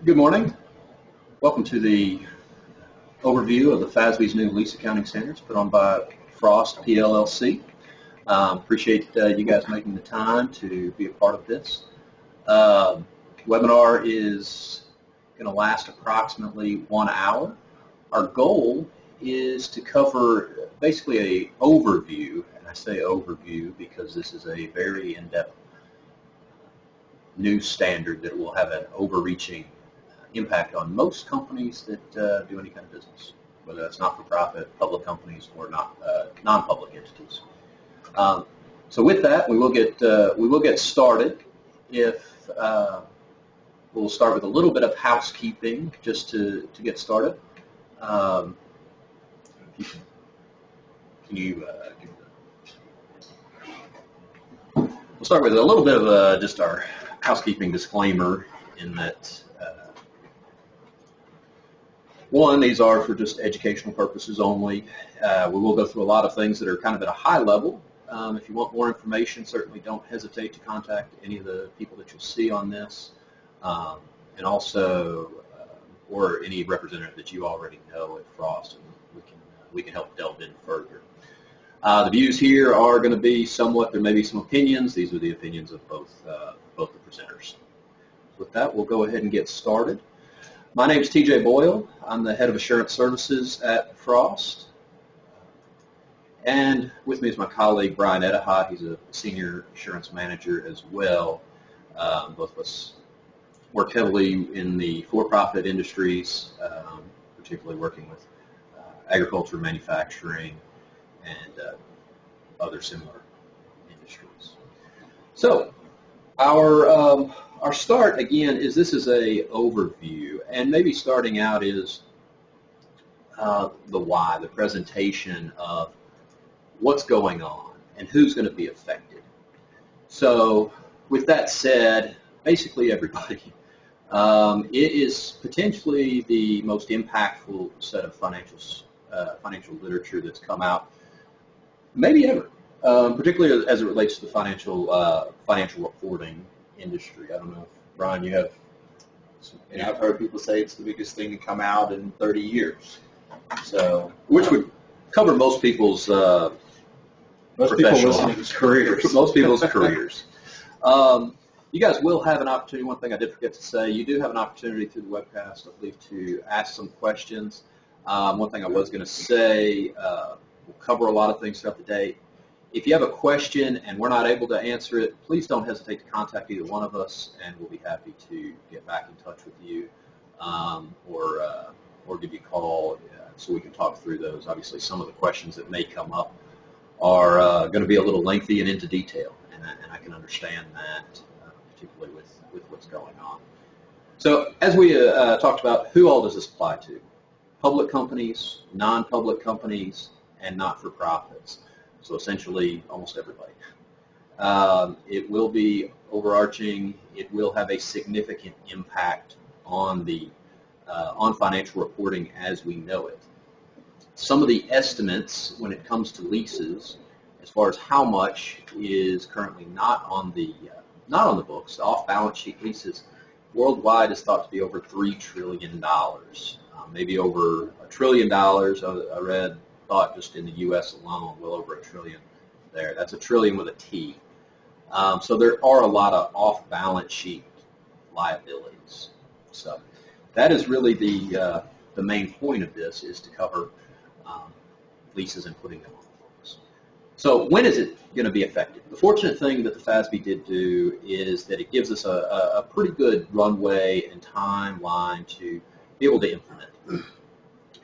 Good morning. Welcome to the overview of the FASB's new lease accounting standards put on by Frost PLLC. Appreciate you guys making the time to be a part of this. Webinar is going to last approximately 1 hour. Our goal is to cover basically an overview, and I say overview because this is a very in-depth new standard that will have an overreaching impact on most companies that do any kind of business, whether that's not-for-profit, public companies, or non-public entities. So with that, we will get started. We'll start with a little bit of housekeeping just to get started. Can you we'll start with a little bit of just our housekeeping disclaimer in that. One, these are for just educational purposes only. We will go through a lot of things that are kind of at a high level. If you want more information, certainly don't hesitate to contact any of the people that you'll see on this, and also, or any representative that you already know at Frost, and we can help delve in further. The views here are going to be somewhat, there may be some opinions. These are the opinions of both the presenters. With that, we'll go ahead and get started. My name is TJ Boyle. I'm the head of assurance services at Frost. And with me is my colleague, Brian Ettehad. He's a senior assurance manager as well. Both of us work heavily in the for-profit industries, particularly working with agriculture, manufacturing, and other similar industries. So our start, again, is this is a overview, and maybe starting out is the why, the presentation of what's going on and who's going to be affected. So with that said, basically everybody. It is potentially the most impactful set of financial literature that's come out, maybe ever, particularly as it relates to the financial reporting industry. I don't know if, Brian, you have some. Yeah, I've heard people say it's the biggest thing to come out in 30 years. So, which would cover most people's professional careers. Most people's careers. You guys will have an opportunity. One thing I did forget to say, you do have an opportunity through the webcast, I believe, to ask some questions. One thing I was going to say, we'll cover a lot of things throughout the day. If you have a question and we're not able to answer it, please don't hesitate to contact either one of us, and we'll be happy to get back in touch with you, or give you a call so we can talk through those. Obviously, some of the questions that may come up are going to be a little lengthy and into detail, and I can understand that, particularly with what's going on. So as we talked about, who all does this apply to? Public companies, non-public companies, and not-for-profits. So essentially, almost everybody. It will be overarching. It will have a significant impact on on financial reporting as we know it. Some of the estimates when it comes to leases, as far as how much is currently not on the books, off-balance sheet leases, worldwide is thought to be over $3 trillion. Maybe over $1 trillion. I thought just in the U.S. alone, well over $1 trillion there. That's a trillion with a T. So there are a lot of off-balance sheet liabilities. So that is really the main point of this, is to cover leases and putting them on the books. So when is it going to be effective? The fortunate thing that the FASB did do is that it gives us a pretty good runway and timeline to be able to implement.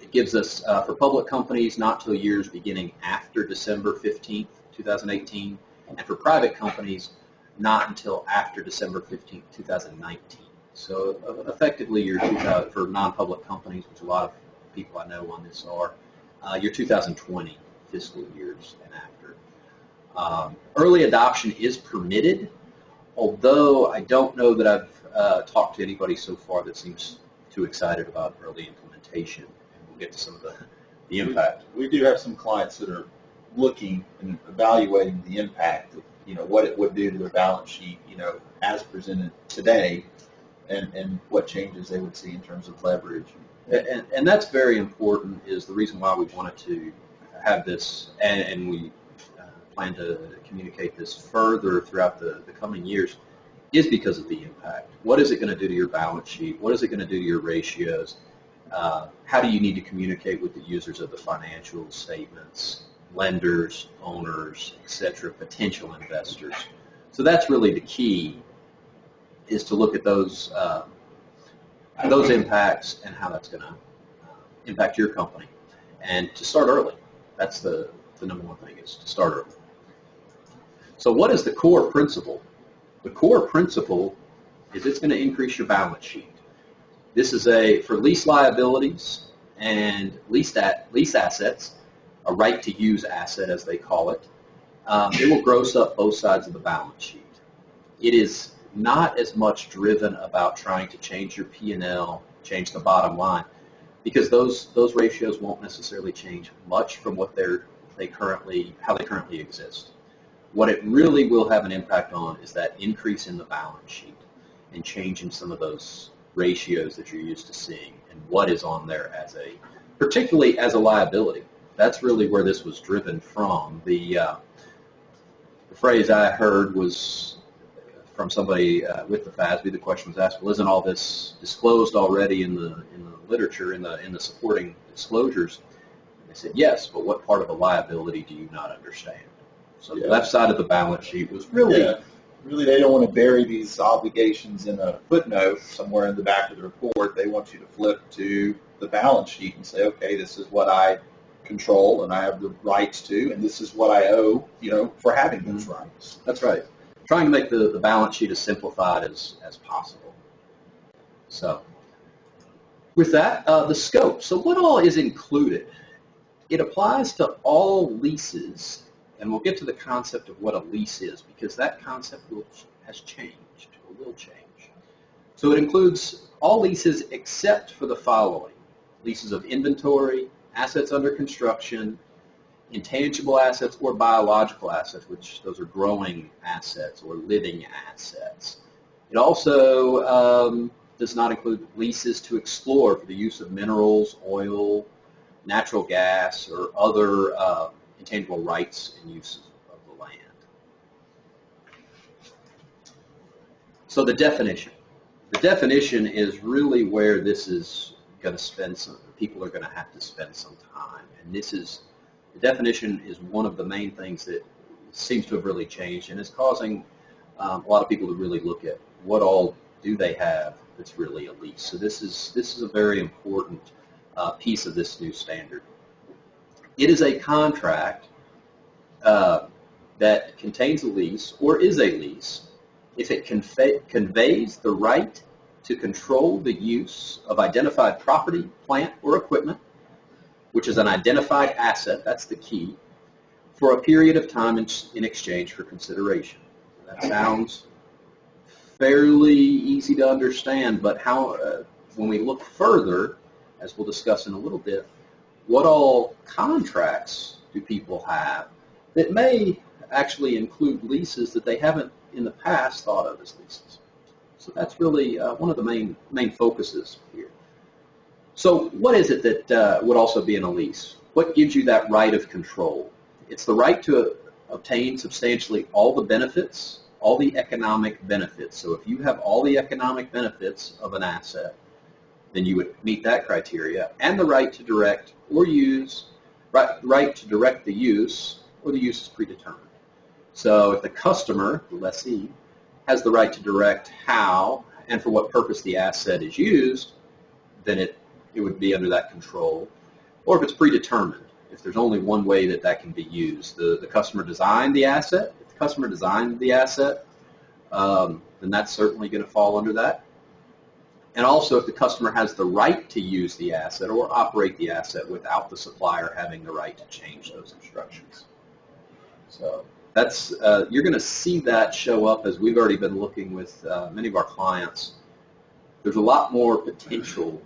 It gives us, for public companies, not till years beginning after December 15th, 2018, and for private companies, not until after December 15th, 2019. So effectively, your 2000, for non-public companies, which a lot of people I know on this are, your 2020 fiscal years and after. Early adoption is permitted, although I don't know that I've talked to anybody so far that seems too excited about early implementation. Get to some of the impact. We do have some clients that are looking and evaluating the impact of, what it would do to their balance sheet, as presented today, and what changes they would see in terms of leverage. And that's very important, is the reason why we wanted to have this, and we plan to communicate this further throughout the coming years, is because of the impact. What is it going to do to your balance sheet? What is it going to do to your ratios? How do you need to communicate with the users of the financial statements, lenders, owners, etc., potential investors? So that's really the key, is to look at those impacts and how that's going to impact your company, and to start early. That's the number one thing, is to start early. So what is the core principle? The core principle is it's going to increase your balance sheet. This is for lease liabilities and lease assets, a right-to-use asset as they call it. It will gross up both sides of the balance sheet. It is not as much driven about trying to change your P&L, change the bottom line, because those ratios won't necessarily change much from what how they currently exist. What it really will have an impact on is that increase in the balance sheet and changing some of those ratios that you're used to seeing, and what is on there particularly as a liability. That's really where this was driven from. The phrase I heard was from somebody with the FASB. The question was asked, well, isn't all this disclosed already in the literature, in the supporting disclosures? And they said, yes, but what part of a liability do you not understand? So the left side of the balance sheet was really... Yeah. Really, they don't want to bury these obligations in a footnote somewhere in the back of the report. They want you to flip to the balance sheet and say, okay, this is what I control and I have the rights to, and this is what I owe, for having those rights. That's right. Trying to make the balance sheet as simplified as possible. So with that, the scope. So what all is included? It applies to all leases. And we'll get to the concept of what a lease is, because that concept has changed, or will change. So it includes all leases except for the following: leases of inventory, assets under construction, intangible assets, or biological assets, which those are growing assets or living assets. It also does not include leases to explore for the use of minerals, oil, natural gas, or other intangible rights and uses of the land. So the definition. The definition is really where this is going to people are going to have to spend some time. And the definition is one of the main things that seems to have really changed, and is causing a lot of people to really look at what all do they have that's really a lease. So this is a very important piece of this new standard. It is a contract that contains a lease, or is a lease, if it conveys the right to control the use of identified property, plant, or equipment, which is an identified asset, that's the key, for a period of time in exchange for consideration. That sounds fairly easy to understand, but when we look further, as we'll discuss in a little bit, what all contracts do people have that may actually include leases that they haven't in the past thought of as leases? So that's really one of the main focuses here. So what is it that would also be in a lease? What gives you that right of control? It's the right to obtain substantially all the benefits, all the economic benefits. So if you have all the economic benefits of an asset, then you would meet that criteria, and the right to direct or use, right to direct the use, or the use is predetermined. So if the customer, the lessee, has the right to direct how and for what purpose the asset is used, then it would be under that control. Or if it's predetermined, if there's only one way that can be used, the customer designed the asset. If the customer designed the asset, then that's certainly going to fall under that. And also if the customer has the right to use the asset or operate the asset without the supplier having the right to change those instructions. So that's you're going to see that show up as we've already been looking with many of our clients. There's a lot more potential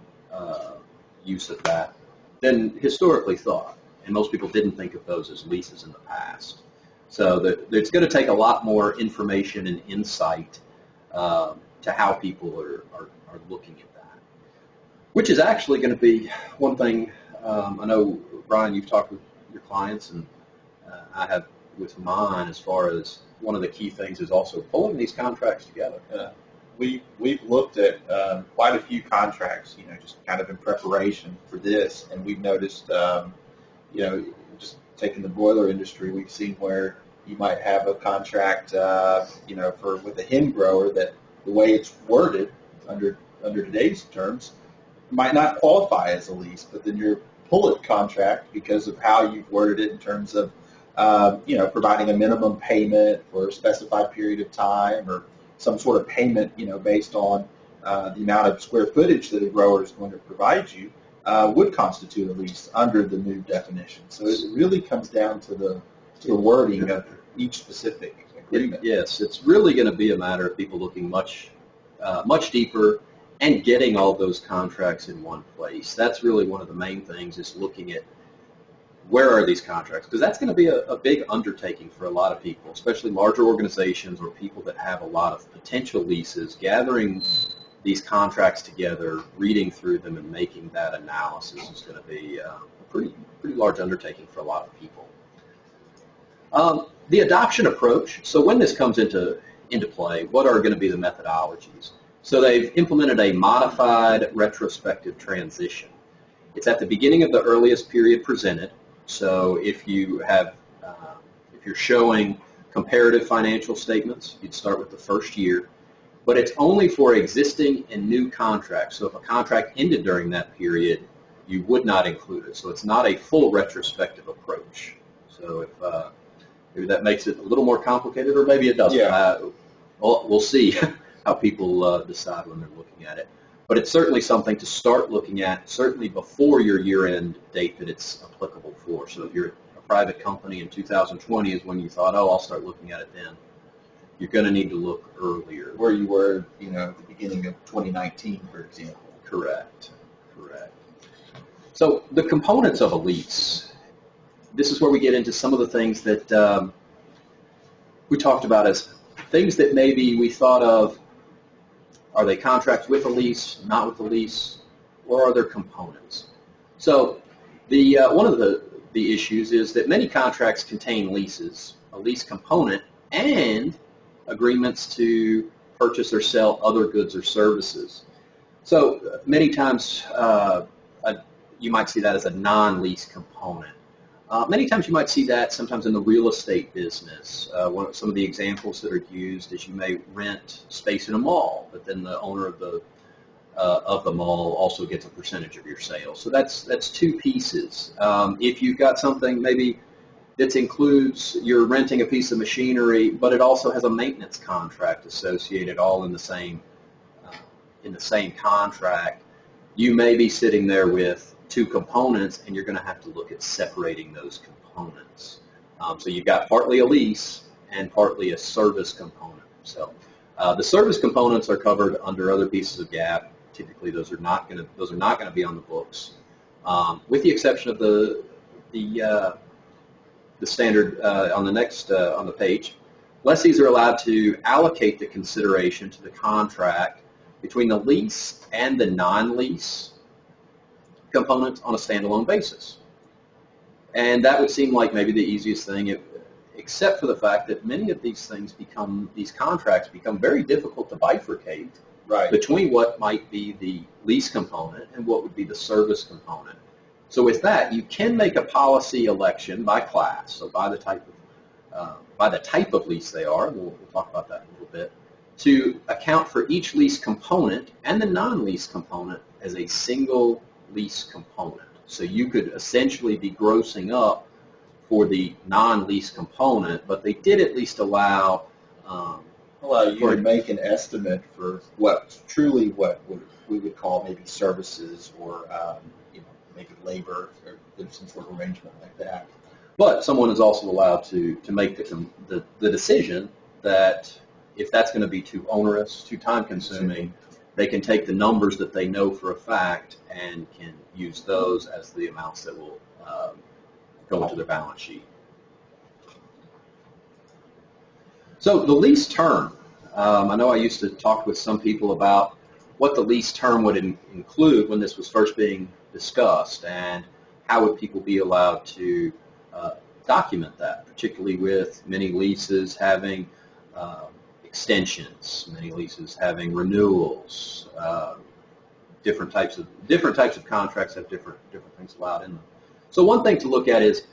use of that than historically thought, and most people didn't think of those as leases in the past. So it's going to take a lot more information and insight to how people are looking at that, which is actually going to be one thing. I know, Brian, you've talked with your clients, and I have with mine, as far as one of the key things is also pulling these contracts together. We've looked at quite a few contracts, just kind of in preparation for this, and we've noticed, just taking the boiler industry, we've seen where you might have a contract, with a hen grower that the way it's worded under today's terms might not qualify as a lease, but then your pull-it contract, because of how you've worded it in terms of, providing a minimum payment for a specified period of time, or some sort of payment, based on the amount of square footage that a grower is going to provide you, would constitute a lease under the new definition. So it really comes down to the wording of each specific agreement. Yes, it's really going to be a matter of people looking much deeper and getting all those contracts in one place. That's really one of the main things, is looking at where are these contracts, because that's going to be a big undertaking for a lot of people, especially larger organizations or people that have a lot of potential leases. Gathering these contracts together, reading through them, and making that analysis is going to be a pretty large undertaking for a lot of people. The adoption approach. So when this comes into play, what are going to be the methodologies? So they've implemented a modified retrospective transition. It's at the beginning of the earliest period presented. So if you have, if you're showing comparative financial statements, you'd start with the first year. But it's only for existing and new contracts. So if a contract ended during that period, you would not include it. So it's not a full retrospective approach. So if maybe that makes it a little more complicated, or maybe it doesn't. Yeah. We'll see how people decide when they're looking at it. But it's certainly something to start looking at, certainly before your year-end date that it's applicable for. So if you're a private company in 2020 is when you thought, oh, I'll start looking at it then, you're going to need to look earlier. Where you were, at the beginning of 2019, for example. Correct. So the components of a lease. This is where we get into some of the things that we talked about as things that maybe we thought of. Are they contracts with a lease, not with a lease, or are there components? So one of the issues is that many contracts contain leases, a lease component, and agreements to purchase or sell other goods or services. So many times you might see that as a non-lease component. Many times you might see that sometimes in the real estate business. Some of the examples that are used is you may rent space in a mall, but then the owner of the mall also gets a percentage of your sales. So that's two pieces. If you've got something maybe that includes you're renting a piece of machinery, but it also has a maintenance contract associated, all in the same contract, you may be sitting there with two components, and you're going to have to look at separating those components. So you've got partly a lease and partly a service component. So the service components are covered under other pieces of GAAP. Typically, those are not going to be on the books, with the exception of the standard on the page. Lessees are allowed to allocate the consideration to the contract between the lease and the non-lease components on a standalone basis. And that would seem like maybe the easiest thing, except for the fact that many of these contracts become very difficult to bifurcate between what might be the lease component and what would be the service component. So with that, you can make a policy election by class, so by the type of lease they are, and we'll talk about that in a little bit, to account for each lease component and the non-lease component as a single lease component. So you could essentially be grossing up for the non-lease component, but they did at least allow you to make an estimate for what we would call maybe services, or maybe labor, or some sort of arrangement like that. But someone is also allowed to make the decision that if that's going to be too onerous, too time-consuming, they can take the numbers that they know for a fact and can use those as the amounts that will go into their balance sheet. So the lease term, I know I used to talk with some people about what the lease term would include when this was first being discussed, and how would people be allowed to document that, particularly with many leases having extensions, many leases having renewals. Different types of contracts have different things allowed in them. So one thing to look at is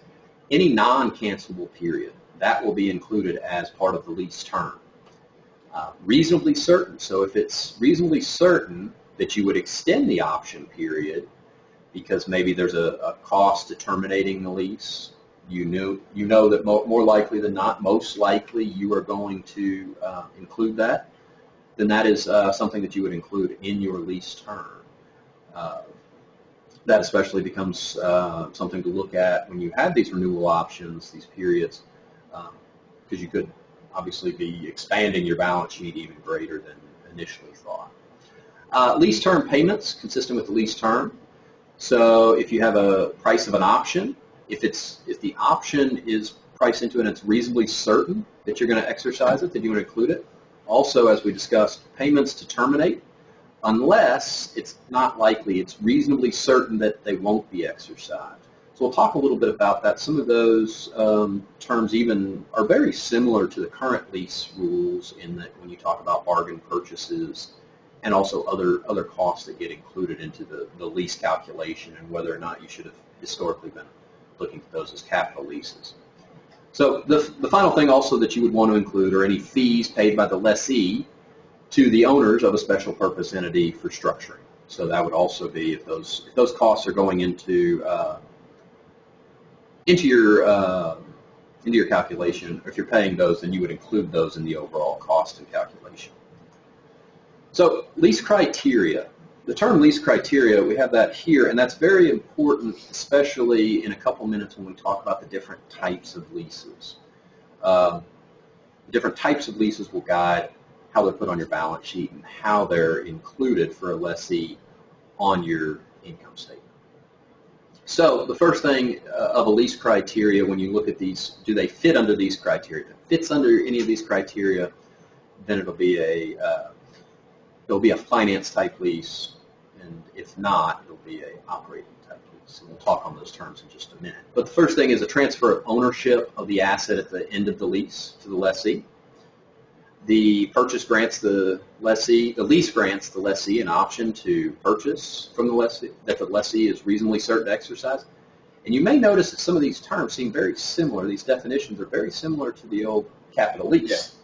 any non-cancelable period. That will be included as part of the lease term. Reasonably certain. So if it's reasonably certain that you would extend the option period because maybe there's a cost to terminating the lease, you know that more likely than not, most likely you are going to include that, then that is something that you would include in your lease term. That especially becomes something to look at when you have these renewal options, these periods, because you could obviously be expanding your balance sheet even greater than initially thought. Lease term payments consistent with the lease term. So if you have a price of an option, if the option is priced into it and it's reasonably certain that you're going to exercise it, then you would include it. Also, as we discussed, payments to terminate, unless it's not likely, it's reasonably certain that they won't be exercised. So we'll talk a little bit about that. Some of those terms even are very similar to the current lease rules in that when you talk about bargain purchases and also other costs that get included into the lease calculation and whether or not you should have historically been looking at those as capital leases. So the final thing also that you would want to include are any fees paid by the lessee to the owners of a special purpose entity for structuring. So that would also be if those costs are going into your calculation. If you're paying those, then you would include those in the overall cost and calculation. So lease criteria. The term lease criteria, we have that here, and that's very important, especially in a couple minutes when we talk about the different types of leases. Different types of leases will guide how they're put on your balance sheet and how they're included for a lessee on your income statement. So the first thing of a lease criteria, when you look at these, do they fit under these criteria? If it fits under any of these criteria, then it'll be a finance type lease, and if not, it'll be an operating type lease. And we'll talk on those terms in just a minute. But the first thing is a transfer of ownership of the asset at the end of the lease to the lessee. The purchase grants the lease grants the lessee an option to purchase from the lessee that the lessee is reasonably certain to exercise. And you may notice that some of these terms seem very similar. These definitions are very similar to the old capital lease.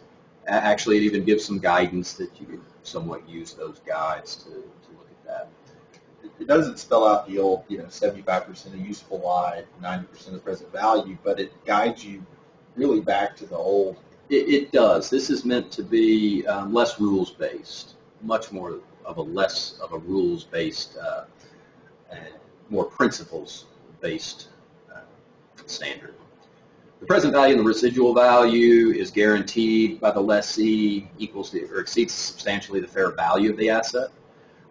Yeah. Actually, it even gives some guidance that you can somewhat use those guides to look at that. It doesn't spell out the old, 75% of useful life, 90% of present value, but it guides you really back to the old. It does. This is meant to be less rules-based, much more of a rules-based and more principles-based standard. The present value and the residual value is guaranteed by the lessee equals or exceeds substantially the fair value of the asset.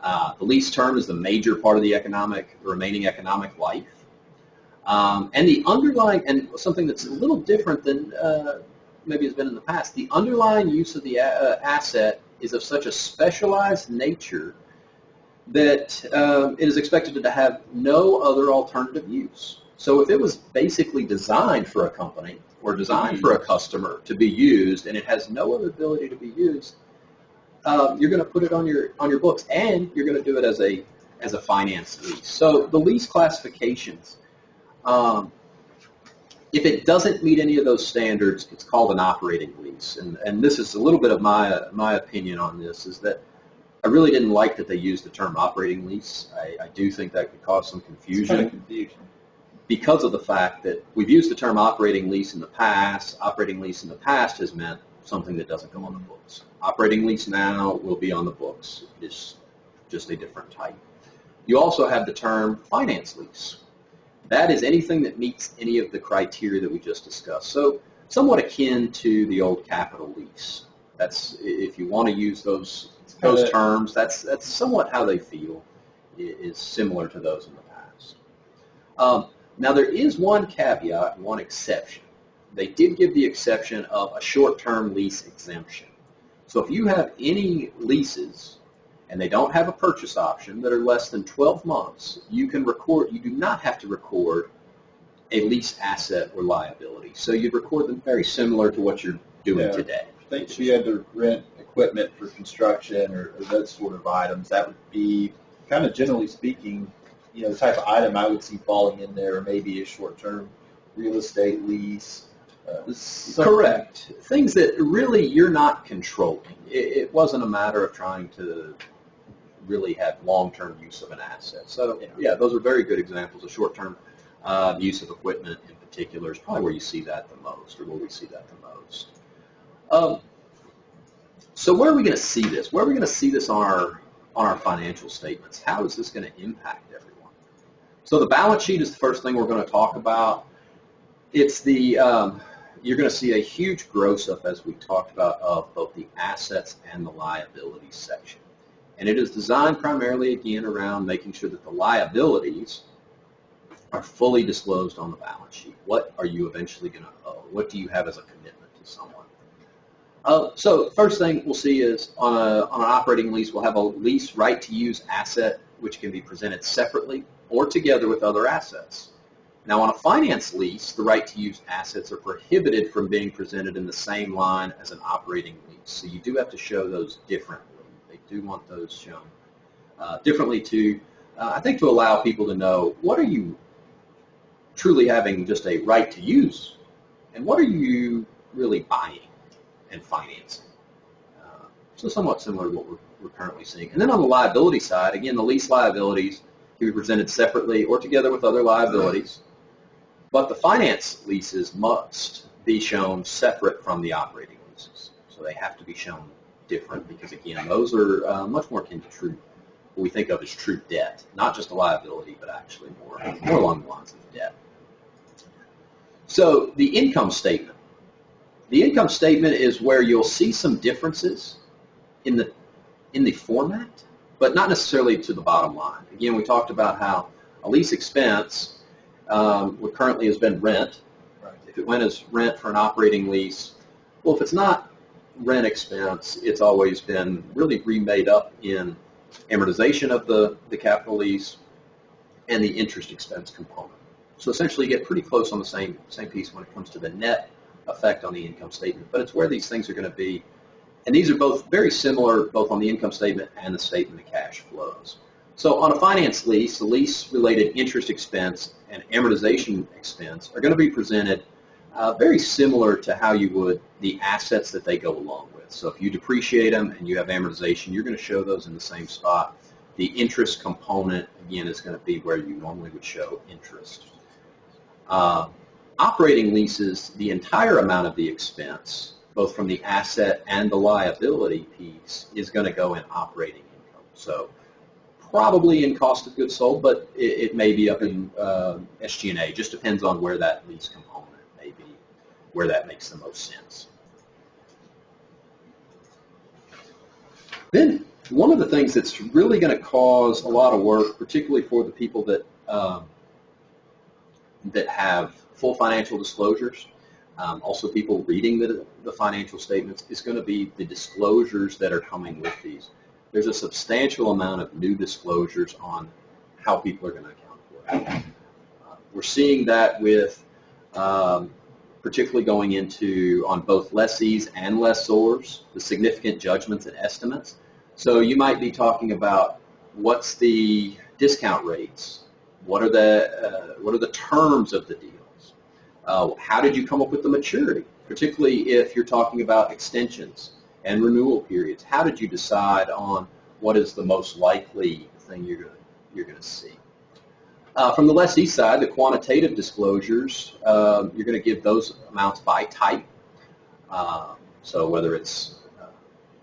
The lease term is the major part of the remaining economic life. And the underlying, and something that's a little different than maybe has been in the past, the underlying use of the asset is of such a specialized nature that it is expected to have no other alternative use. So if it was basically designed for a company or designed for a customer to be used and it has no other ability to be used, you're going to put it on your books, and you're going to do it as a finance lease. So the lease classifications, if it doesn't meet any of those standards, it's called an operating lease. And this is a little bit of my opinion on this, is that I really didn't like that they used the term operating lease. I do think that could cause some confusion. It's kind of confusion. Because of the fact that we've used the term operating lease in the past. Operating lease in the past has meant something that doesn't go on the books. Operating lease now will be on the books. It's just a different type. You also have the term finance lease. That is anything that meets any of the criteria that we just discussed. So somewhat akin to the old capital lease. That's, if you want to use those terms, that's somewhat how they feel, is similar to those in the past. Now there is one caveat, one exception. They did give the exception of a short-term lease exemption. So if you have any leases and they don't have a purchase option that are less than 12 months, you can record, you do not have to record a lease asset or liability. So you'd record them very similar to what you're doing today. I think if you had to rent equipment for construction or those sort of items, that would be kind of generally speaking, the type of item I would see falling in there, or maybe a short-term real estate lease. Correct. Things that really you're not controlling. It wasn't a matter of trying to really have long-term use of an asset. So, yeah, those are very good examples of short-term use of equipment in particular is probably where you see that the most, or where we see that the most. So where are we going to see this? Where are we going to see this on our financial statements? How is this going to impact everyone? So the balance sheet is the first thing we're going to talk about. It's the you're going to see a huge gross up, as we talked about, of both the assets and the liabilities section. And it is designed primarily, again, around making sure that the liabilities are fully disclosed on the balance sheet. What are you eventually going to owe? What do you have as a commitment to someone? So first thing we'll see is on an operating lease, we'll have a lease right-to-use asset, which can be presented separately or together with other assets. Now, on a finance lease, the right-to-use assets are prohibited from being presented in the same line as an operating lease. So you do have to show those differently. They do want those shown differently I think to allow people to know, what are you truly having just a right to use, and what are you really buying and financing? So somewhat similar to what we're currently seeing. And then on the liability side, again, the lease liabilities can be presented separately or together with other liabilities. But the finance leases must be shown separate from the operating leases. So they have to be shown different because, again, those are much more akin to true, what we think of as true debt, not just a liability, but actually more along the lines of debt. So the income statement. The income statement is where you'll see some differences in the format, but not necessarily to the bottom line. Again, we talked about how a lease expense what currently has been rent. Right. If it went as rent for an operating lease, well, if it's not rent expense, it's always been really remade up in amortization of the capital lease and the interest expense component. So essentially you get pretty close on the same piece when it comes to the net effect on the income statement, but it's where these things are going to be. And these are both very similar, both on the income statement and the statement of cash flows. So on a finance lease, the lease-related interest expense and amortization expense are going to be presented very similar to how you would the assets that they go along with. So if you depreciate them and you have amortization, you're going to show those in the same spot. The interest component, again, is going to be where you normally would show interest. Operating leases, the entire amount of the expense, both from the asset and the liability piece, is going to go in operating income. So probably in cost of goods sold, but it may be up in SG&A. Just depends on where that lease component may be, where that makes the most sense. Then one of the things that's really going to cause a lot of work, particularly for the people that that have full financial disclosures, also people reading the financial statements, is going to be the disclosures that are coming with these. There's a substantial amount of new disclosures on how people are going to account for it. We're seeing that with particularly going into on both lessees and lessors, the significant judgments and estimates. So you might be talking about what's the discount rates, what are the terms of the deals, how did you come up with the maturity, particularly if you're talking about extensions and renewal periods. How did you decide on what is the most likely thing you're going to see? From the lessee side, the quantitative disclosures, you're going to give those amounts by type. So whether it's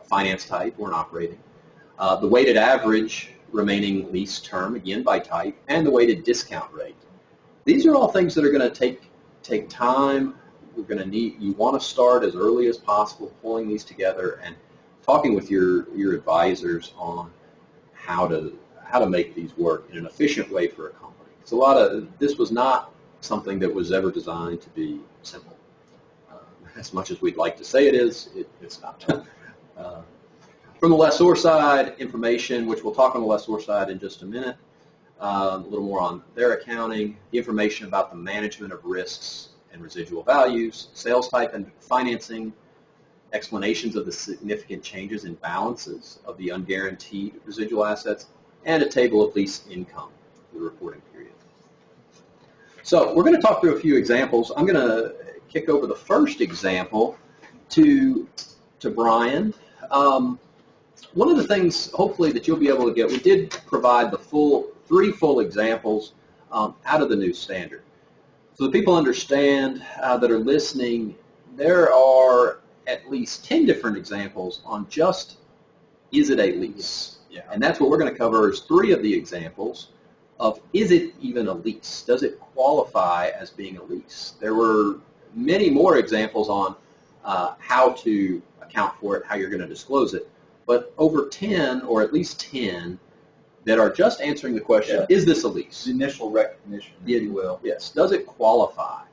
a finance type or an operating. The weighted average remaining lease term, again by type, and the weighted discount rate. These are all things that are going to take time. We're going to need, you want to start as early as possible pulling these together and talking with your advisors on how to make these work in an efficient way for a company. It's this was not something that was ever designed to be simple. As much as we'd like to say it is, it's not. From the lessor side, information, which we'll talk on the lessor side in just a minute, a little more on their accounting, information about the management of risks and residual values, sales type and financing, explanations of the significant changes in balances of the unguaranteed residual assets, and a table of lease income for the reporting period. So we're going to talk through a few examples. I'm going to kick over the first example to Brian. One of the things, hopefully, that you'll be able to get, we did provide the three full examples out of the new standard. So the people understand that are listening, there are at least 10 different examples on just, is it a lease? Yeah. And that's what we're going to cover is 3 of the examples of, is it even a lease? Does it qualify as being a lease? There were many more examples on how to account for it, how you're going to disclose it, but over 10, or at least 10, that are just answering the question, is this a lease? The initial recognition, if you will. Yes. Does it qualify?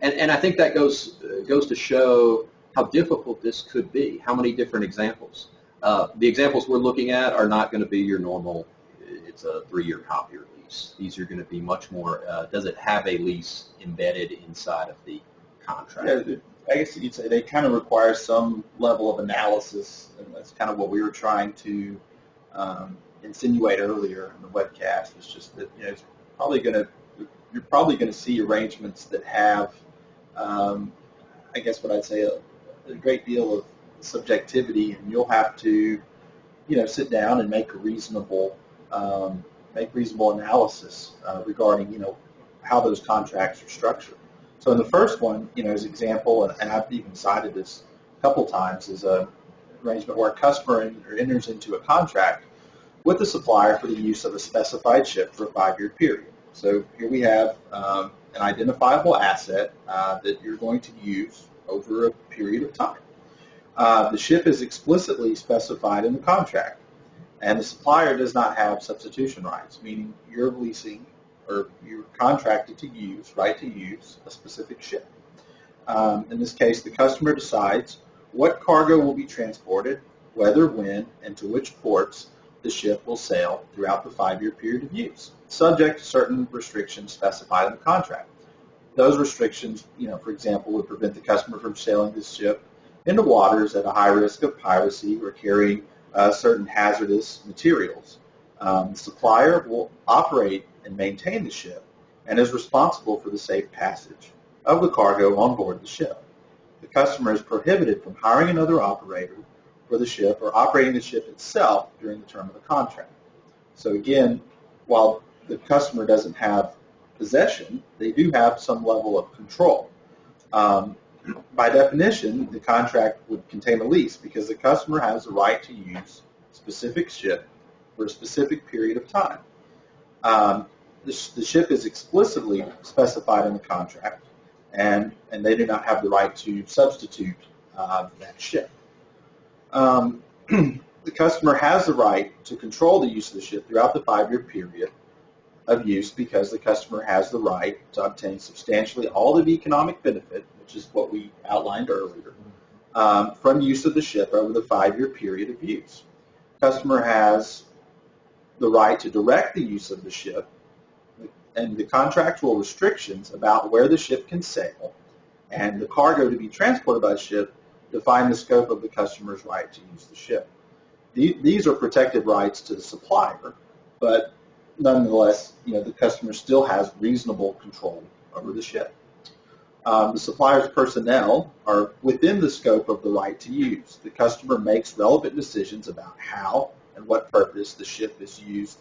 And I think that goes to show how difficult this could be. How many different examples? The examples we're looking at are not going to be your normal, it's a 3-year copier lease. These are going to be much more, does it have a lease embedded inside of the contract? Yeah, I guess you'd say they kind of require some level of analysis, and that's kind of what we were trying to insinuate earlier in the webcast. Was just that it's probably you're probably going to see arrangements that have, I guess what I'd say, a great deal of subjectivity, and you'll have to, sit down and make a reasonable analysis regarding, how those contracts are structured. So in the first one, as an example, and I've even cited this a couple times, is an arrangement where a customer enters into a contract with the supplier for the use of a specified ship for a 5-year period. So here we have an identifiable asset that you're going to use over a period of time. The ship is explicitly specified in the contract, and the supplier does not have substitution rights, meaning you're leasing or you're contracted to use a specific ship. In this case, the customer decides what cargo will be transported, whether, when, and to which ports the ship will sail throughout the 5-year period of use, subject to certain restrictions specified in the contract. Those restrictions, for example, would prevent the customer from sailing this ship into waters at a high risk of piracy or carrying certain hazardous materials. The supplier will operate and maintain the ship and is responsible for the safe passage of the cargo on board the ship. The customer is prohibited from hiring another operator for the ship or operating the ship itself during the term of the contract. So again, while the customer doesn't have possession, they do have some level of control. By definition, the contract would contain a lease because the customer has the right to use a specific ship for a specific period of time. The ship is explicitly specified in the contract, and they do not have the right to substitute that ship. The customer has the right to control the use of the ship throughout the 5-year period of use because the customer has the right to obtain substantially all of the economic benefit, which is what we outlined earlier, from use of the ship over the 5-year period of use. The customer has the right to direct the use of the ship, and the contractual restrictions about where the ship can sail and the cargo to be transported by the ship define the scope of the customer's right to use the ship. These are protected rights to the supplier, but nonetheless, the customer still has reasonable control over the ship. The supplier's personnel are within the scope of the right to use. The customer makes relevant decisions about how and what purpose the ship is used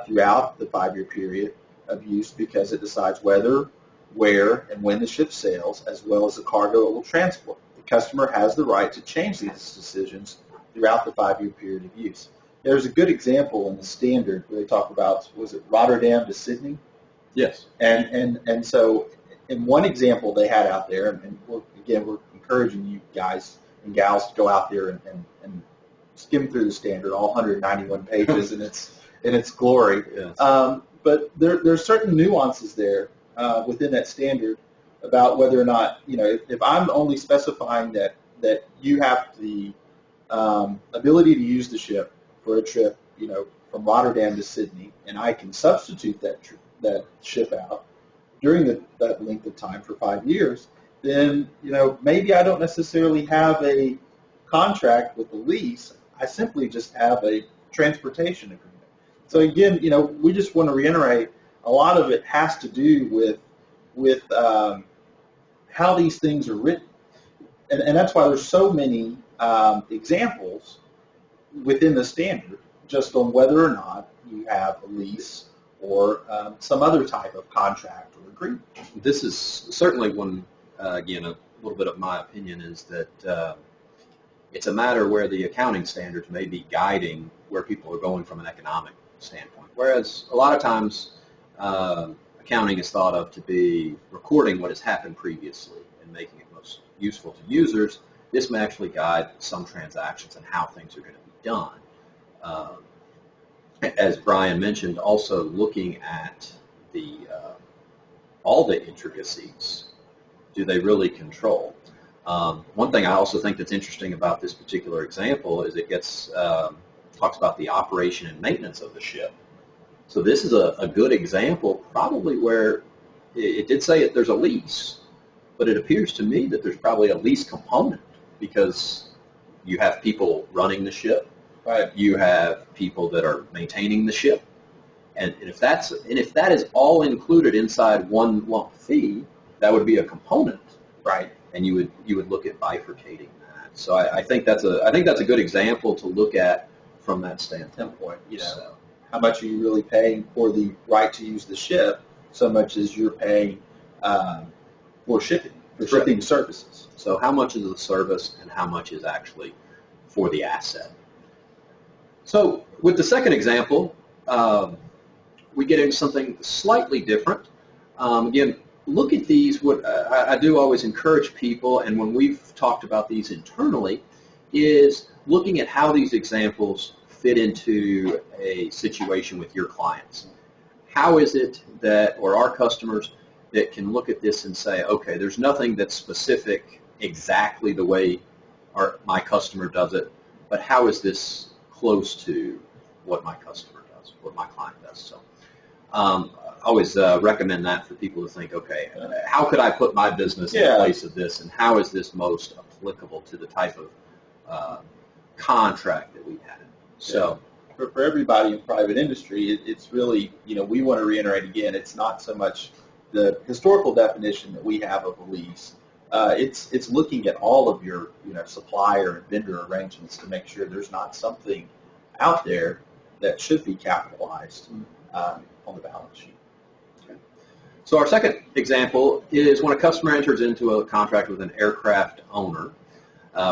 throughout the 5-year period of use because it decides whether, where, and when the ship sails, as well as the cargo it will transport. The customer has the right to change these decisions throughout the 5-year period of use. There's a good example in the standard where they talk about, was it Rotterdam to Sydney? Yes. And so in one example they had out there, and we're encouraging you guys and gals to go out there and skim through the standard, all 191 pages in its glory. Yes. But there's certain nuances there within that standard about whether or not, if I'm only specifying that you have the ability to use the ship for a trip, from Rotterdam to Sydney, and I can substitute that ship out during that length of time for 5 years, then maybe I don't necessarily have a contract with the lease. I simply just have a transportation agreement. So again, we just want to reiterate, a lot of it has to do with how these things are written, and that's why there's so many examples within the standard, just on whether or not you have a lease or some other type of contract or agreement. This is certainly one, again, a little bit of my opinion is that it's a matter where the accounting standards may be guiding where people are going from an economic standpoint, whereas a lot of times accounting is thought of to be recording what has happened previously and making it most useful to users. This may actually guide some transactions and how things are going to be done. As Brian mentioned, also looking at all the intricacies. Do they really control? One thing I also think that's interesting about this particular example is it talks about the operation and maintenance of the ship. So this is a good example, probably where it did say there's a lease, but it appears to me that there's probably a lease component because you have people running the ship. Right. You have people that are maintaining the ship, and if that is all included inside one lump fee, that would be a component, right? And you would look at bifurcating that. So I think that's a good example to look at from that standpoint. So, how much are you really paying for the right to use the ship, so much as you're paying for shipping services. So how much is the service and how much is actually for the asset? So with the second example, we get into something slightly different. Again, look at these. What I do always encourage people, and when we've talked about these internally, is looking at how these examples fit into a situation with your clients. How is it that, or our customers, that can look at this and say, okay, there's nothing that's specific exactly the way my customer does it, but how is this close to what my customer does, what my client does? So I always recommend that for people to think, okay, how could I put my business in place of this, and how is this most applicable to the type of contract that we have? So for everybody in private industry, it's really, we want to reiterate again, it's not so much the historical definition that we have of a lease. It's looking at all of your supplier and vendor arrangements to make sure there's not something out there that should be capitalized on the balance sheet. Okay. So our second example is when a customer enters into a contract with an aircraft owner,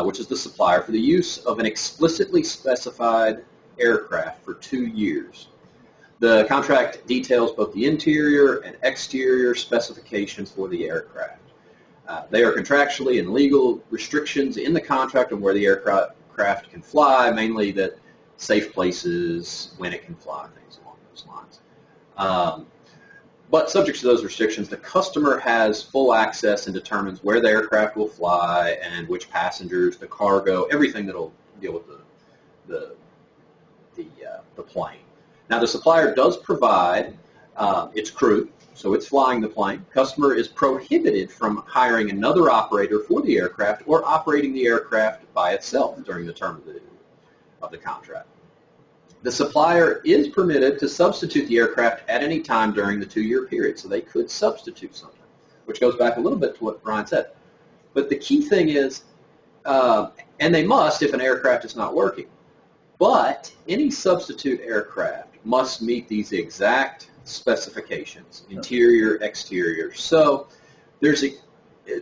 which is the supplier, for the use of an explicitly specified aircraft for 2 years. The contract details both the interior and exterior specifications for the aircraft. There are contractually and legal restrictions in the contract on where the aircraft can fly, mainly that safe places, when it can fly, things along those lines. But subject to those restrictions, the customer has full access and determines where the aircraft will fly and which passengers, the cargo, everything that will deal with the plane. Now, the supplier does provide its crew, so it's flying the plane. Customer is prohibited from hiring another operator for the aircraft or operating the aircraft by itself during the term of the contract. The supplier is permitted to substitute the aircraft at any time during the 2-year period, so they could substitute something, which goes back a little bit to what Brian said. But the key thing is, and they must if an aircraft is not working, but any substitute aircraft must meet these exact specifications, interior, exterior. So there's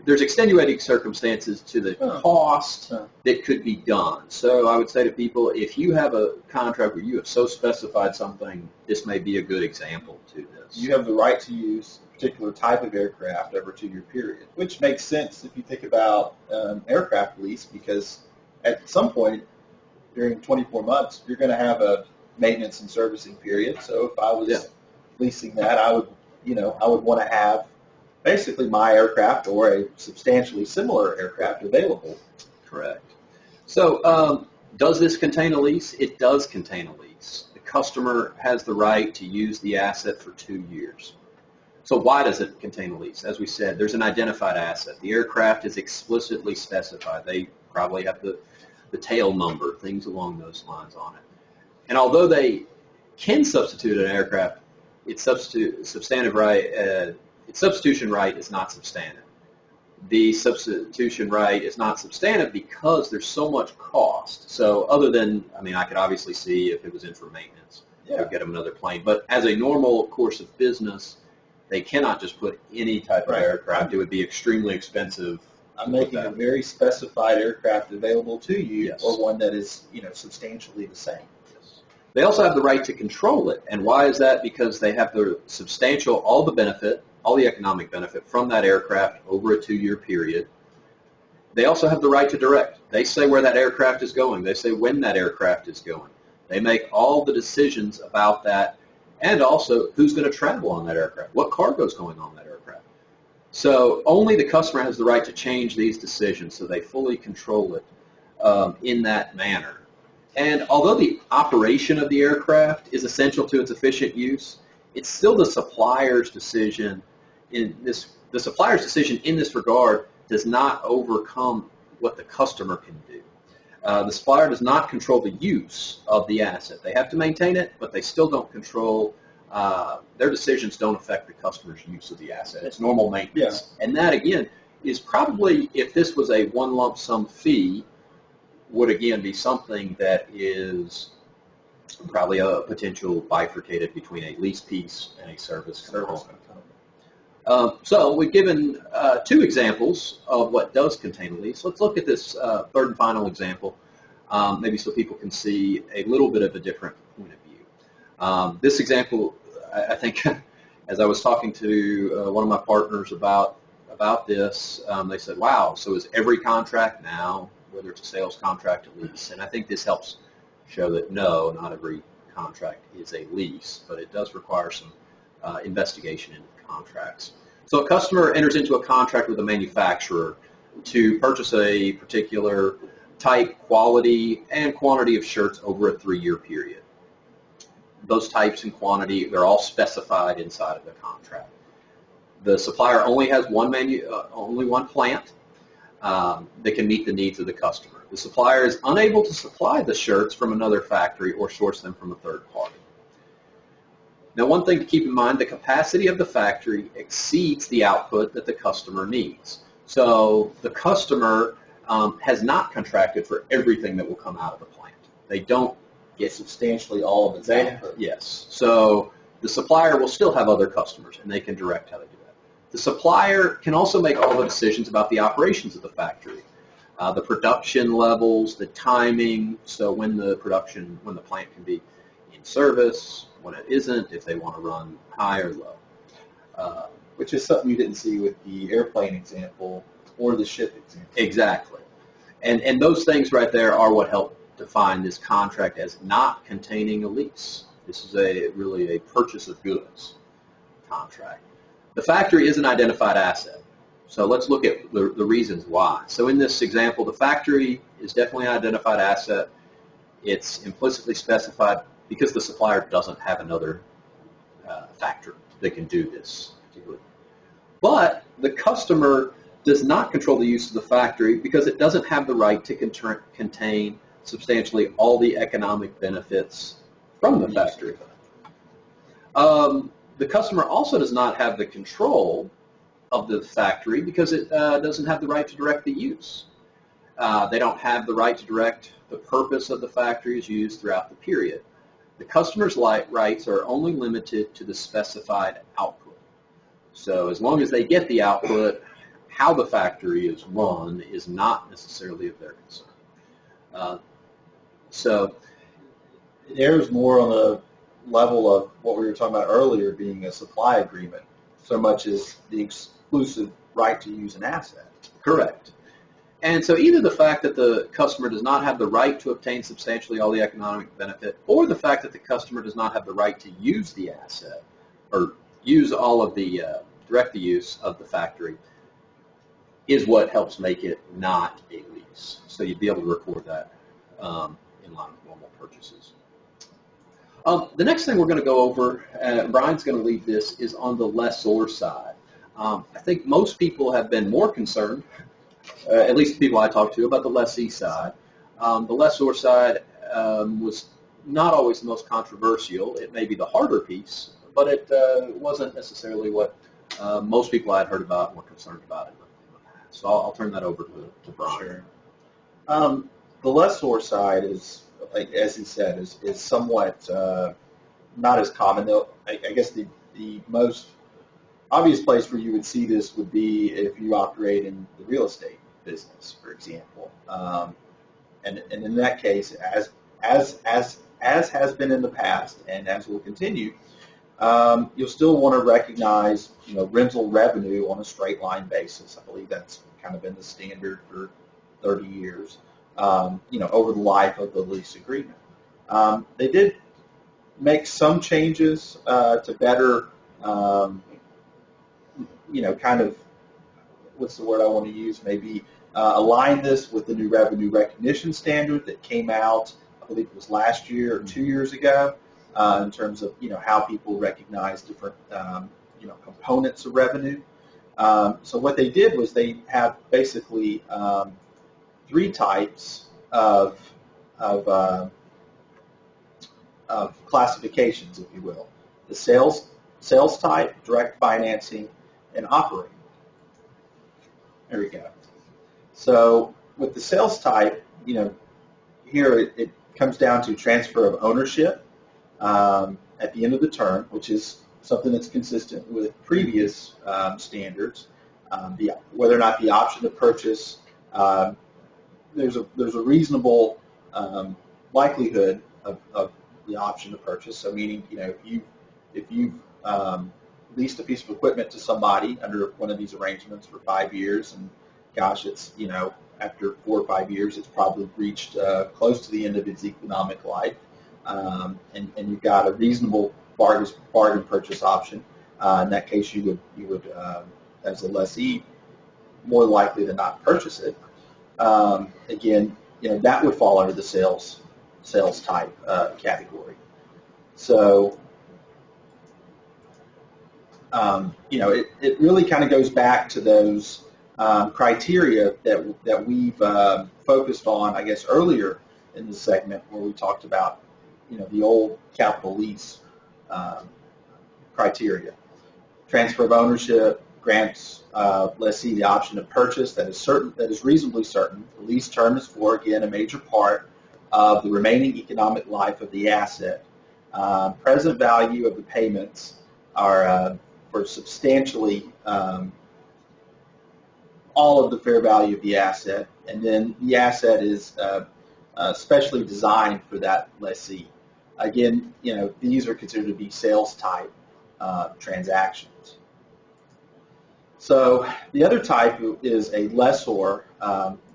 extenuating circumstances to the cost that could be done. So I would say to people, if you have a contract where you have so specified something, this may be a good example to this. You have the right to use a particular type of aircraft over a 2-year period, which makes sense if you think about aircraft lease, because at some point during 24 months, you're going to have a maintenance and servicing period. So if I was leasing that, I would want to have basically my aircraft or a substantially similar aircraft available. Correct. So Does this contain a lease? It does contain a lease. The customer has the right to use the asset for 2 years. So why does it contain a lease? As we said, there's an identified asset. The aircraft is explicitly specified. They probably have the tail number, things along those lines on it. And although they can substitute an aircraft, its substitution right is not substantive. The substitution right is not substantive because there's so much cost. So other than, I mean, I could obviously see if it was in for maintenance, I'd get them another plane. But as a normal course of business, they cannot just put any type of aircraft. It would be extremely expensive. I'm making a very specified aircraft available to you, or one that is, substantially the same. Yes. They also have the right to control it. And why is that? Because they have the substantial, all the economic benefit from that aircraft over a 2-year period. They also have the right to direct. They say where that aircraft is going. They say when that aircraft is going. They make all the decisions about that, and also who's going to travel on that aircraft, what cargo is going on that aircraft. So only the customer has the right to change these decisions, so they fully control it in that manner. And although the operation of the aircraft is essential to its efficient use, it's still the supplier's decision the supplier's decision in this regard does not overcome what the customer can do. The supplier does not control the use of the asset. They have to maintain it, but they still don't control, their decisions don't affect the customer's use of the asset. It's normal maintenance. Yeah. And that, again, is probably, if this was a one lump sum fee, would again be something that is probably a potential bifurcated between a lease piece and a service component. So we've given 2 examples of what does contain a lease. Let's look at this third and final example, maybe so people can see a little bit of a different point of view. This example, I think, as I was talking to one of my partners about this, they said, wow, so is every contract now, whether it's a sales contract or lease? And I think this helps show that no, not every contract is a lease, but it does require some investigation into contracts. So a customer enters into a contract with a manufacturer to purchase a particular type, quality, and quantity of shirts over a 3-year period. Those types and quantity, they're all specified inside of the contract. The supplier only has only one plant that can meet the needs of the customer. The supplier is unable to supply the shirts from another factory or source them from a third party. Now, one thing to keep in mind, the capacity of the factory exceeds the output that the customer needs. So the customer has not contracted for everything that will come out of the plant. They don't get substantially all of its output. Yes. So the supplier will still have other customers, and they can direct how to do that. The supplier can also make all the decisions about the operations of the factory, the production levels, the timing, so when the plant can be in service, when it isn't, if they want to run high or low. Which is something you didn't see with the airplane example or the ship example. Exactly. And those things right there are what help define this contract as not containing a lease. This is really a purchase of goods contract. The factory is an identified asset. So let's look at the reasons why. So in this example, the factory is definitely an identified asset. It's implicitly specified because the supplier doesn't have another factory that can do this particularly. But the customer does not control the use of the factory because it doesn't have the right to contain substantially all the economic benefits from the factory. The customer also does not have the control of the factory because it doesn't have the right to direct the use. They don't have the right to direct the purpose of the factory's use throughout the period. The customer's rights are only limited to the specified output. So as long as they get the output, how the factory is run is not necessarily of their concern. So there's more on the level of what we were talking about earlier being a supply agreement, so much as the exclusive right to use an asset. Correct. And so either the fact that the customer does not have the right to obtain substantially all the economic benefit, or the fact that the customer does not have the right to use the asset, or use all of the, direct the use of the factory, is what helps make it not a lease. So you'd be able to record that line with normal purchases. The next thing we're going to go over, Brian's going to lead this, is on the lessor side. I think most people have been more concerned, at least the people I talked to, about the lessee side. The lessor side was not always the most controversial. It may be the harder piece, but it wasn't necessarily what most people I had heard about and were concerned about in the past. So I'll turn that over to Brian. Sure. The lessor side is, as he said, is somewhat not as common. Though I guess the most obvious place where you would see this would be if you operate in the real estate business, for example. And in that case, as has been in the past, and as will continue, you'll still want to recognize, rental revenue on a straight line basis. I believe that's kind of been the standard for 30 years. Over the life of the lease agreement. They did make some changes to better, kind of, what's the word I want to use? Maybe align this with the new revenue recognition standard that came out, I believe it was last year or 2 years ago, in terms of, how people recognize different, components of revenue. So what they did was they have basically three types of classifications, if you will: the sales type, direct financing, and operating. There we go. So with the sales type, here it comes down to transfer of ownership at the end of the term, which is something that's consistent with previous standards. Whether or not the option to purchase, there's a reasonable likelihood of the option to purchase. So meaning, if you've leased a piece of equipment to somebody under one of these arrangements for 5 years, and gosh, it's, after 4 or 5 years, it's probably reached close to the end of its economic life, and you've got a reasonable bargain purchase option. In that case, you would as a lessee, more likely than not purchase it. Again, that would fall under the sales type category. So, it really kind of goes back to those criteria that we've focused on, I guess, earlier in the segment where we talked about, the old capital lease criteria. Transfer of ownership grants lessee the option to purchase that is reasonably certain. The lease term is for, again, a major part of the remaining economic life of the asset. Present value of the payments are for substantially all of the fair value of the asset, and then the asset is specially designed for that lessee. Again, these are considered to be sales type transactions. So the other type is a lessor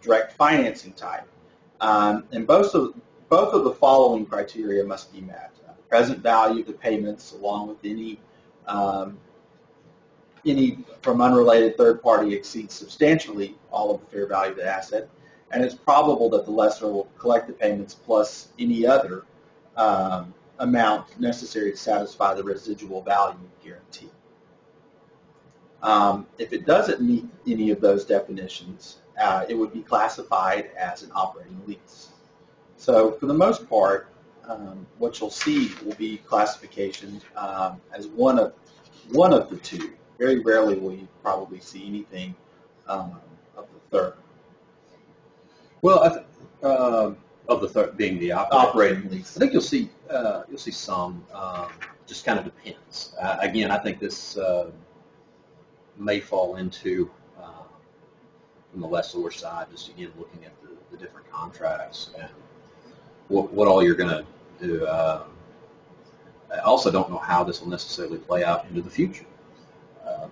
direct financing type, and both of the following criteria must be met: present value of the payments, along with any from unrelated third party exceeds substantially all of the fair value of the asset, and it's probable that the lessor will collect the payments plus any other amount necessary to satisfy the residual value guarantee. If it doesn't meet any of those definitions, it would be classified as an operating lease. So for the most part, what you'll see will be classification as one of the two. Very rarely will you probably see anything of the third. Well, of the third being the operating lease. I think you'll see some. Just kind of depends. Again, I think this may fall into from the lessor side. Just again looking at the different contracts and what all you're going to do. I also don't know how this will necessarily play out into the future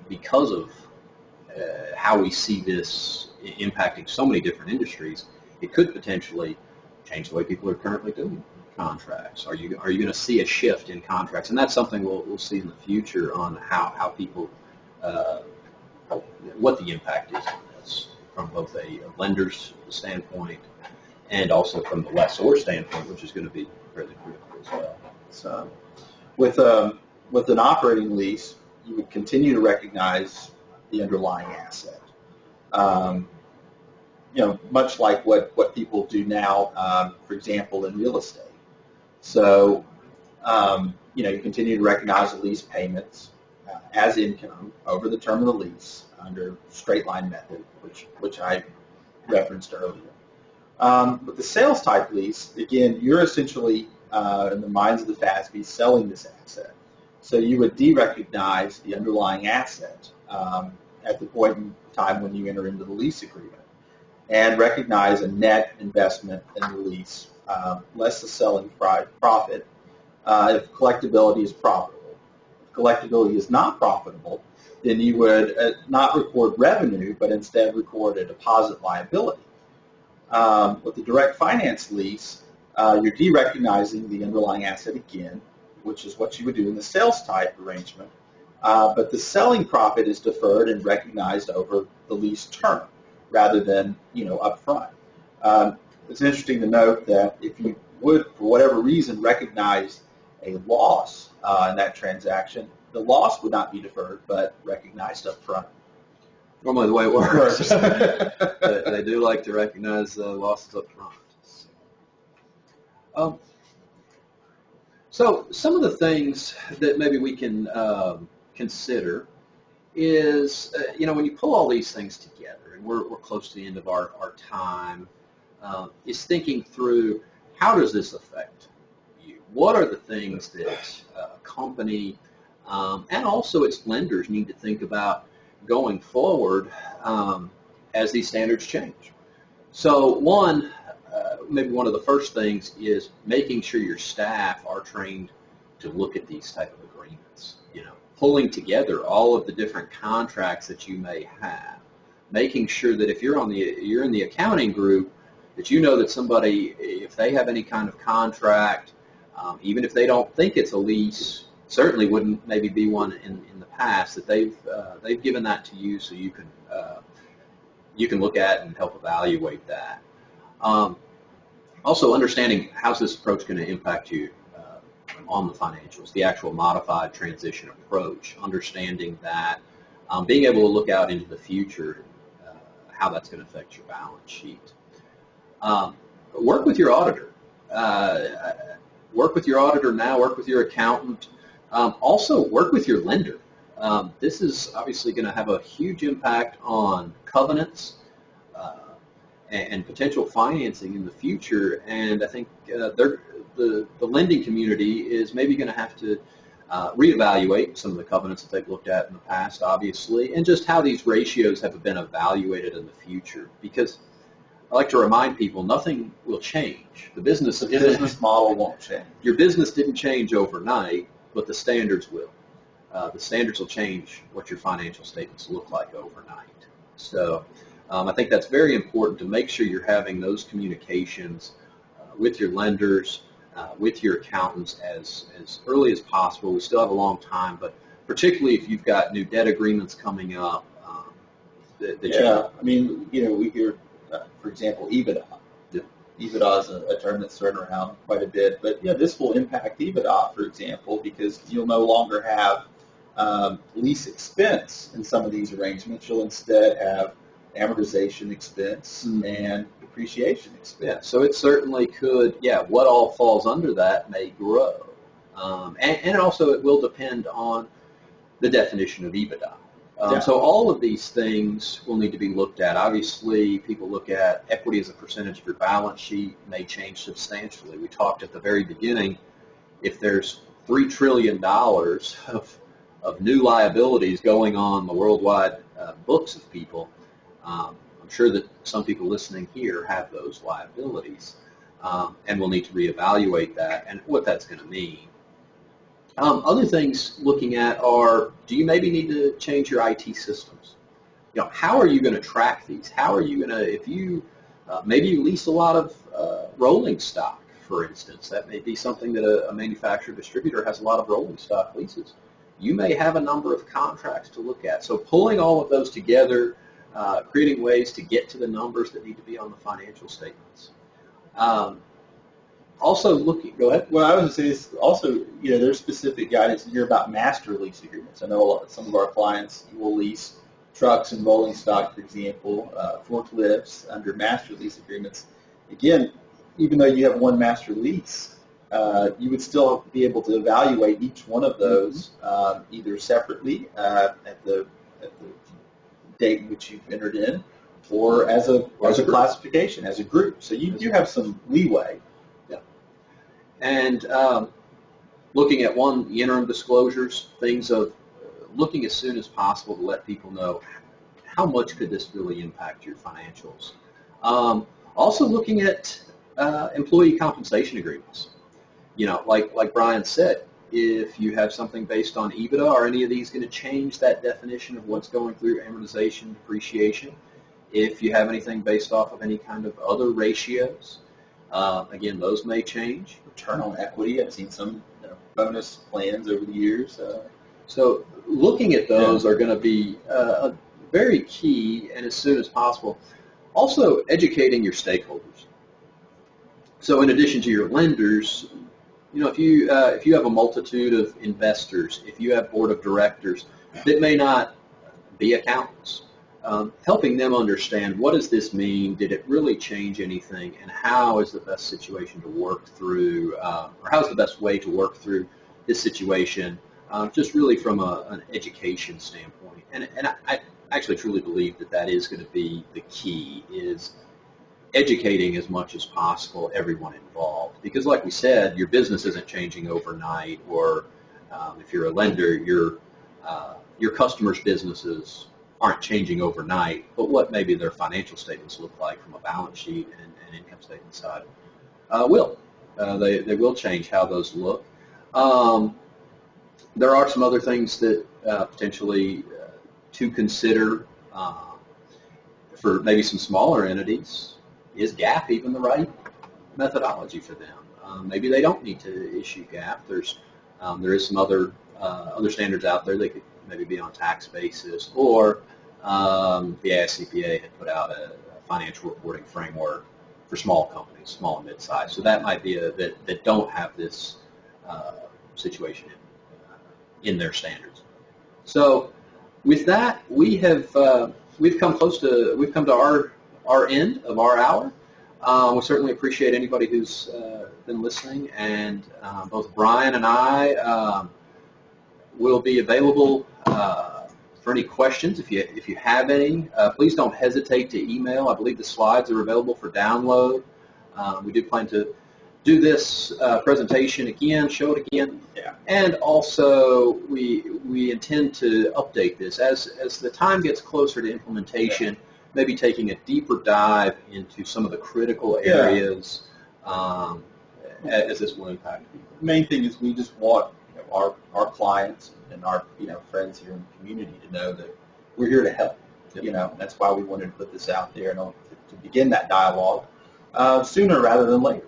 because of how we see this impacting so many different industries. It could potentially change the way people are currently doing contracts. Are you going to see a shift in contracts? And that's something we'll see in the future on how people, what the impact is on this from both a lender's standpoint and also from the lessor standpoint, which is going to be fairly critical as well. So with an operating lease, you would continue to recognize the underlying asset. Much like what people do now, for example, in real estate. So, you continue to recognize the lease payments as income over the term of the lease under straight line method, which I referenced earlier. With the sales type lease, again, you're essentially, in the minds of the FASB, selling this asset. So you would de-recognize the underlying asset at the point in time when you enter into the lease agreement, and recognize a net investment in the lease, less the selling profit, if collectability is profitable. If collectability is not profitable, then you would not record revenue, but instead record a deposit liability. With the direct finance lease, you're de-recognizing the underlying asset again, which is what you would do in the sales type arrangement, but the selling profit is deferred and recognized over the lease term, rather than up front. It's interesting to note that if you would, for whatever reason, recognize a loss in that transaction, the loss would not be deferred but recognized up front. Normally the way it works. They do like to recognize losses up front. So some of the things that maybe we can consider is, when you pull all these things together, and we're close to the end of our time, is thinking through, how does this affect you? What are the things that a company and also its lenders need to think about going forward as these standards change? So maybe one of the first things is making sure your staff are trained to look at these type of agreements, pulling together all of the different contracts that you may have, making sure that if you're in the accounting group, that that somebody, if they have any kind of contract, even if they don't think it's a lease, certainly wouldn't maybe be one in the past, that they've given that to you so you can look at and help evaluate that. Also understanding how's this approach going to impact you on the financials, the actual modified transition approach, understanding that, being able to look out into the future, how that's going to affect your balance sheet. Work with your auditor. Work with your auditor now, work with your accountant. Also work with your lender. This is obviously going to have a huge impact on covenants and potential financing in the future, and I think the lending community is maybe going to have to reevaluate some of the covenants that they've looked at in the past, obviously, and just how these ratios have been evaluated in the future. Because I like to remind people, nothing will change. The business model won't change. Your business didn't change overnight, but the standards will. The standards will change what your financial statements look like overnight. So I think that's very important to make sure you're having those communications with your lenders, with your accountants as early as possible. We still have a long time, but particularly if you've got new debt agreements coming up. We hear, for example, EBITDA. Yeah. EBITDA is a term that's thrown around quite a bit, but this will impact EBITDA, for example, because you'll no longer have lease expense in some of these arrangements. You'll instead have amortization expense and depreciation expense. Yeah, so it certainly could, what all falls under that may grow. And also it will depend on the definition of EBITDA. So all of these things will need to be looked at. Obviously, people look at equity as a percentage of your balance sheet may change substantially. We talked at the very beginning, if there's $3 trillion of new liabilities going on the worldwide books of people, I'm sure that some people listening here have those liabilities, and we'll need to reevaluate that and what that's going to mean. Other things looking at are, do you maybe need to change your IT systems? How are you going to track these? How are you going to, if you, maybe you lease a lot of rolling stock, for instance. That may be something that a manufacturer distributor has a lot of rolling stock leases. You may have a number of contracts to look at. So pulling all of those together, creating ways to get to the numbers that need to be on the financial statements. Also looking, go ahead. Well, I was going to say is also, there's specific guidance here about master lease agreements. I know some of our clients will lease trucks and rolling stock, for example, forklifts under master lease agreements. Again, even though you have one master lease, you would still be able to evaluate each one of those either separately at the date in which you've entered in, or as a classification, as a group. So you do have some leeway. And looking at the interim disclosures, things of looking as soon as possible to let people know how much could this really impact your financials. Also looking at employee compensation agreements. Like Brian said, if you have something based on EBITDA, are any of these going to change that definition of what's going through amortization, depreciation? If you have anything based off of any kind of other ratios, again, those may change. Return on equity, I've seen some bonus plans over the years. So looking at those are going to be very key, and as soon as possible. Also, educating your stakeholders. So in addition to your lenders, if you have a multitude of investors, if you have board of directors that may not be accountants, helping them understand what does this mean, did it really change anything, and how is the best situation to work through, or how is the best way to work through this situation, just really from an education standpoint. And I actually truly believe that is going to be the key, is educating as much as possible everyone involved. Because like we said, your business isn't changing overnight, or if you're a lender, your customers' businesses aren't changing overnight, but what maybe their financial statements look like from a balance sheet and income statement side will. They will change how those look. There are some other things that potentially to consider for maybe some smaller entities. Is GAAP even the right methodology for them? Maybe they don't need to issue GAAP. There is some other standards out there. They could maybe be on tax basis, or the AICPA had put out a financial reporting framework for small companies, small and mid-sized. So that might be that don't have this situation in their standards. So with that, we've come to our end of our hour. We certainly appreciate anybody who's been listening, and both Brian and I will be available for any questions. If you have any, please don't hesitate to email. I believe the slides are available for download. We do plan to do this presentation again, show it again, and also we intend to update this as the time gets closer to implementation. Maybe taking a deeper dive into some of the critical areas as this will impact people. The main thing is we just want our clients and our friends here in the community to know that we're here to help. That's why we wanted to put this out there and to begin that dialogue sooner rather than later.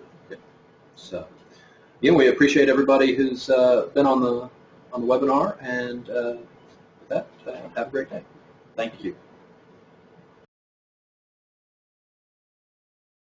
So, again, we appreciate everybody who's been on the webinar, and with that, have a great day. Thank you.